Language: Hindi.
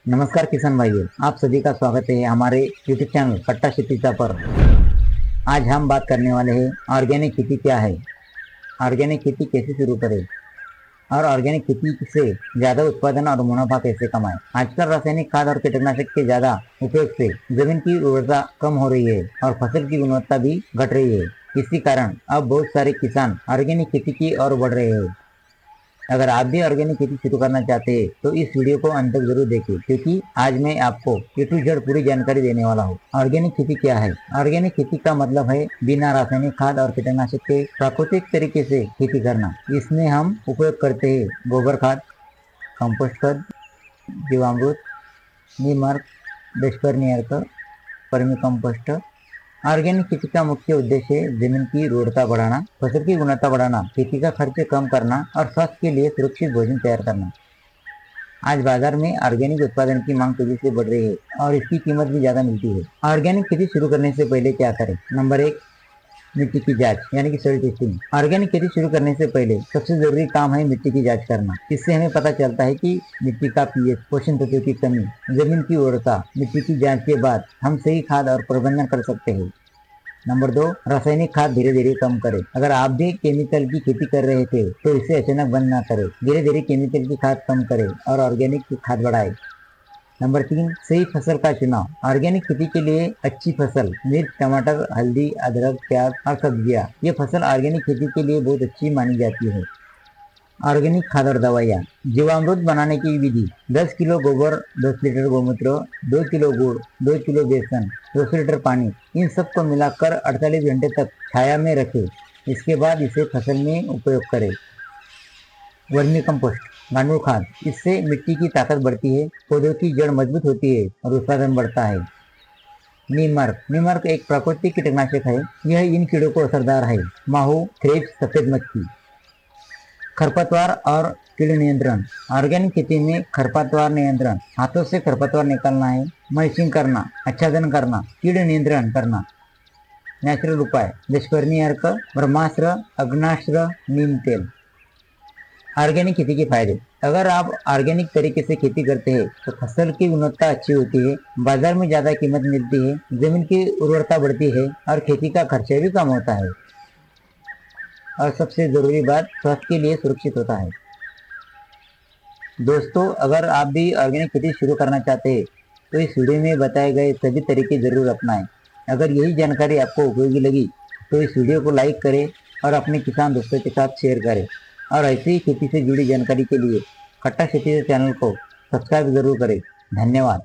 नमस्कार किसान भाइयों, आप सभी का स्वागत है हमारे यूट्यूब चैनल कट्टा शेतीचा पर। आज हम बात करने वाले हैं ऑर्गेनिक खेती क्या है, ऑर्गेनिक खेती कैसे शुरू करें और ऑर्गेनिक खेती से ज़्यादा उत्पादन और मुनाफा कैसे कमाएं। आजकल रासायनिक खाद और कीटनाशक के ज़्यादा उपयोग से जमीन की उर्वरता कम हो रही है और फसल की गुणवत्ता भी घट रही है। इसी कारण अब बहुत सारे किसान ऑर्गेनिक खेती की ओर बढ़ रहे हैं। अगर आप भी ऑर्गेनिक खेती शुरू करना चाहते हैं तो इस वीडियो को अंत तक जरूर देखिए, क्योंकि आज मैं आपको ए टू जेड पूरी जानकारी देने वाला हूँ। ऑर्गेनिक खेती क्या है? ऑर्गेनिक खेती का मतलब है बिना रासायनिक खाद और कीटनाशक के प्राकृतिक तरीके से खेती करना। इसमें हम उपयोग करते हैं गोबर खाद, कंपोस्ट खाद, जीवामृत, नीम अर्क, डस्टबर्नी अर्क, वर्मी कंपोस्ट। ऑर्गेनिक खेती का मुख्य उद्देश्य है जमीन की उर्वरता बढ़ाना, फसल की गुणवत्ता बढ़ाना, खेती का खर्च कम करना और स्वास्थ्य के लिए सुरक्षित भोजन तैयार करना। आज बाजार में ऑर्गेनिक उत्पादन की मांग तेजी से बढ़ रही है और इसकी कीमत भी ज्यादा मिलती है। ऑर्गेनिक खेती शुरू करने से पहले क्या करें? नंबर 1, मिट्टी की जांच यानी कि सॉइल टेस्टिंग। ऑर्गेनिक खेती शुरू करने से पहले सबसे जरूरी काम है मिट्टी की जांच करना। इससे हमें पता चलता है कि मिट्टी का पीएच, पोषण तत्वों की कमी, जमीन की उर्वरता। मिट्टी की जांच के बाद हम सही खाद और प्रबंधन कर सकते हैं। नंबर 2, रासायनिक खाद धीरे धीरे कम करें। अगर आप भी केमिकल की खेती कर रहे थे तो इसे अचानक बंद ना करें। धीरे धीरे केमिकल की खाद कम करें और ऑर्गेनिक की खाद बढ़ाएं। नंबर 3, सही फसल का चुनाव। ऑर्गेनिक खेती के लिए अच्छी फसल मिर्च, टमाटर, हल्दी, अदरक, प्याज और सब्जियां, ये फसल ऑर्गेनिक खेती के लिए बहुत अच्छी मानी जाती है। ऑर्गेनिक खाद और दवाइयाँ। जीवामृत बनाने की विधि: 10 किलो गोबर, 10 लीटर गोमूत्र, 2 किलो गुड़, 2 किलो बेसन, 200 लीटर पानी, इन सबको मिलाकर 48 घंटे तक छाया में रखें। इसके बाद इसे फसल में उपयोग करें। वर्मी कंपोस्ट, गांडूळ खाद। इससे मिट्टी की ताकत बढ़ती है, पौधों की जड़ मजबूत होती है और उत्पादन बढ़ता है। नीम अर्क एक प्राकृतिक कीटनाशक है। यह इन कीड़ों को असरदार है। माहू, थ्रिप्स, सफेद मक्खी। खरपतवार और कीड़ नियंत्रण। ऑर्गेनिक खेती में खरपतवार नियंत्रण: हाथों से खरपतवार निकालना है, मल्चिंग करना, आच्छादन करना, कीड़ नियंत्रण करना। नेचुरल उपाय: दशपर्णी अर्क, ब्रह्मास्त्र, अग्नास्त्र, नीम तेल। ऑर्गेनिक खेती के फायदे: अगर आप ऑर्गेनिक तरीके से खेती करते हैं तो फसल की गुणवत्ता अच्छी होती है, बाजार में ज्यादा कीमत मिलती है, जमीन की उर्वरता बढ़ती है और खेती का खर्चा भी कम होता है। और सबसे जरूरी बात, स्वास्थ्य के लिए सुरक्षित होता है। दोस्तों, अगर आप भी ऑर्गेनिक खेती शुरू करना चाहते हैं तो इस वीडियो में बताए गए सभी तरीके जरूर अपनाएं। अगर यही जानकारी आपको उपयोगी लगी तो इस वीडियो को लाइक करें और अपने किसान दोस्तों के साथ शेयर करें। और ऐसी ही खेती से जुड़ी जानकारी के लिए कट्टा खेती चैनल को सब्सक्राइब जरूर करें। धन्यवाद।